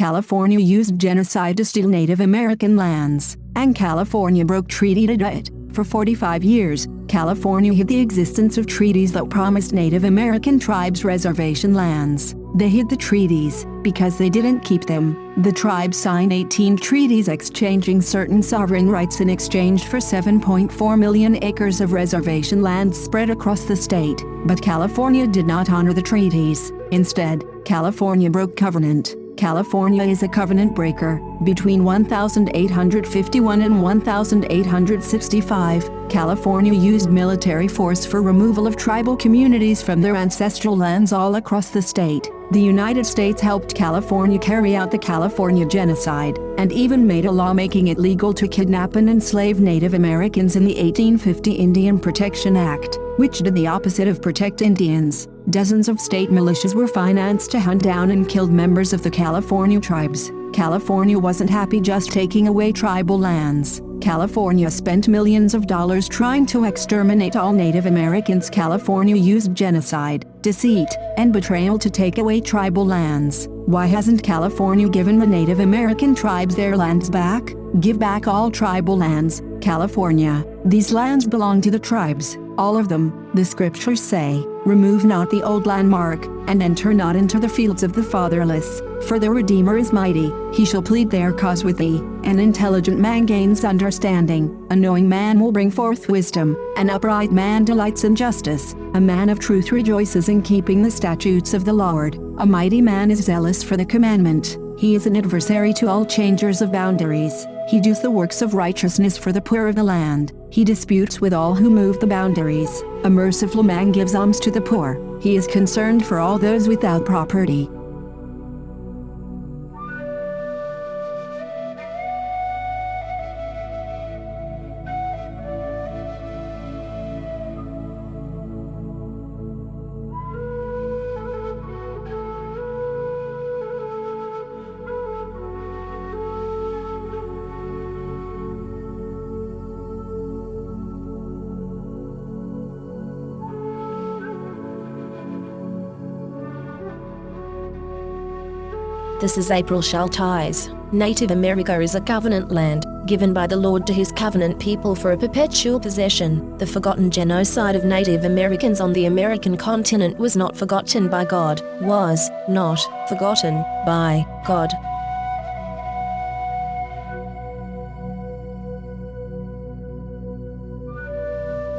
California used genocide to steal Native American lands, and California broke treaty to do it. For 45 years, California hid the existence of treaties that promised Native American tribes reservation lands. They hid the treaties because they didn't keep them. The tribes signed 18 treaties exchanging certain sovereign rights in exchange for 7.4 million acres of reservation land spread across the state. But California did not honor the treaties. Instead, California broke covenant. California is a covenant breaker. Between 1851 and 1865, California used military force for removal of tribal communities from their ancestral lands all across the state. The United States helped California carry out the California genocide, and even made a law making it legal to kidnap and enslave Native Americans in the 1850 Indian Protection Act, which did the opposite of protect Indians. Dozens of state militias were financed to hunt down and kill members of the California tribes. California wasn't happy just taking away tribal lands. California spent millions of dollars trying to exterminate all Native Americans. California used genocide, deceit, and betrayal to take away tribal lands. Why hasn't California given the Native American tribes their lands back? Give back all tribal lands, California. These lands belong to the tribes, all of them. The scriptures say, "Remove not the old landmark, and enter not into the fields of the fatherless. For the Redeemer is mighty, he shall plead their cause with thee." An intelligent man gains understanding, a knowing man will bring forth wisdom, an upright man delights in justice, a man of truth rejoices in keeping the statutes of the Lord, a mighty man is zealous for the commandment. He is an adversary to all changers of boundaries. He does the works of righteousness for the poor of the land. He disputes with all who move the boundaries. A merciful man gives alms to the poor. He is concerned for all those without property. This is April Schulthies. Native America is a covenant land, given by the Lord to his covenant people for a perpetual possession. The forgotten genocide of Native Americans on the American continent was not forgotten by God, was not forgotten by God.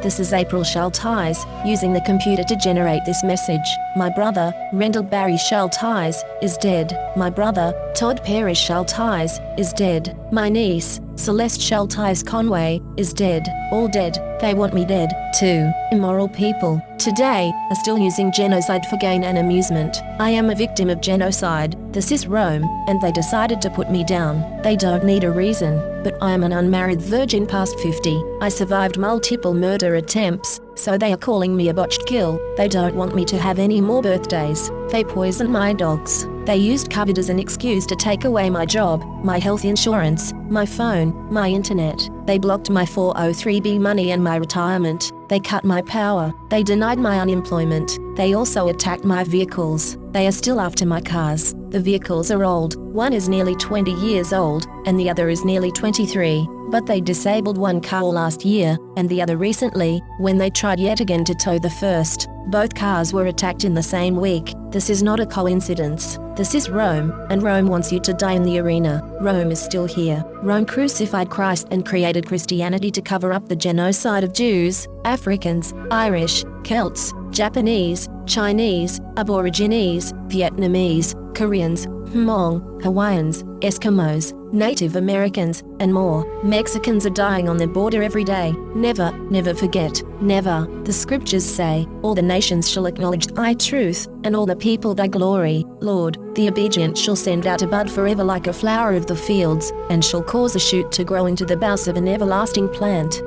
This is April Schulthies, using the computer to generate this message. My brother, Rendell Barry Schulthies, is dead. My brother, Todd Parrish Schulthies, is dead. My niece, Celeste Schulthies Conway, is dead. All dead. They want me dead, too. Immoral people, today, are still using genocide for gain and amusement. I am a victim of genocide. This is Rome, and they decided to put me down. They don't need a reason, but I am an unmarried virgin past 50. I survived multiple murder attempts, so they are calling me a botched kill. They don't want me to have any more birthdays. They poisoned my dogs. They used COVID as an excuse to take away my job, my health insurance, my phone, my internet. They blocked my 403b money and my retirement. They cut my power. They denied my unemployment. They also attacked my vehicles. They are still after my cars. The vehicles are old. One is nearly 20 years old, and the other is nearly 23. But they disabled one car last year, and the other recently, when they tried yet again to tow the first. Both cars were attacked in the same week. This is not a coincidence. This is Rome, and Rome wants you to die in the arena. Rome is still here. Rome crucified Christ and created Christianity to cover up the genocide of Jews, Africans, Irish, Celts, Japanese, Chinese, Aborigines, Vietnamese, Koreans, Hmong, Hawaiians, Eskimos, Native Americans, and more. Mexicans are dying on the border every day. Never, never forget. Never. The scriptures say, all the nations shall acknowledge thy truth, and all the people thy glory, Lord. The obedient shall send out a bud forever like a flower of the fields, and shall cause a shoot to grow into the boughs of an everlasting plant.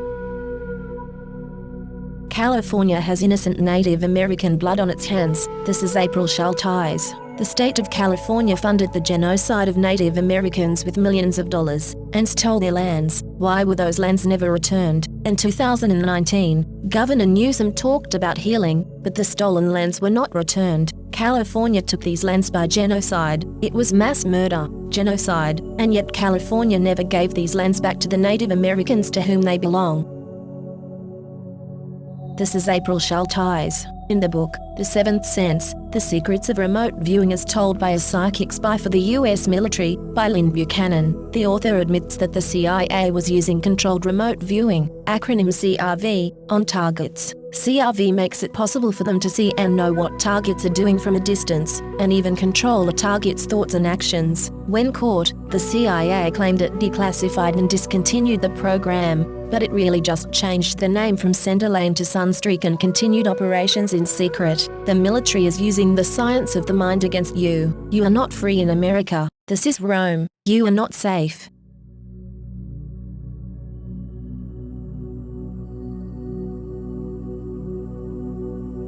California has innocent Native American blood on its hands. This is April Schulthies. The state of California funded the genocide of Native Americans with millions of dollars, and stole their lands. Why were those lands never returned? In 2019, Governor Newsom talked about healing, but the stolen lands were not returned. California took these lands by genocide. It was mass murder. genocide, and yet California never gave these lands back to the Native Americans to whom they belong. This is April Schulthies. In the book, The Seventh Sense, The Secrets of Remote Viewing as Told by a Psychic Spy for the U.S. Military, by Lynn Buchanan, the author admits that the CIA was using controlled remote viewing, acronym CRV, on targets. CRV makes it possible for them to see and know what targets are doing from a distance, and even control a target's thoughts and actions. When caught, the CIA claimed it declassified and discontinued the program, but it really just changed the name from Center Lane to Sunstreak and continued operations in secret. The military is using the science of the mind against you. You are not free in America. This is Rome. You are not safe.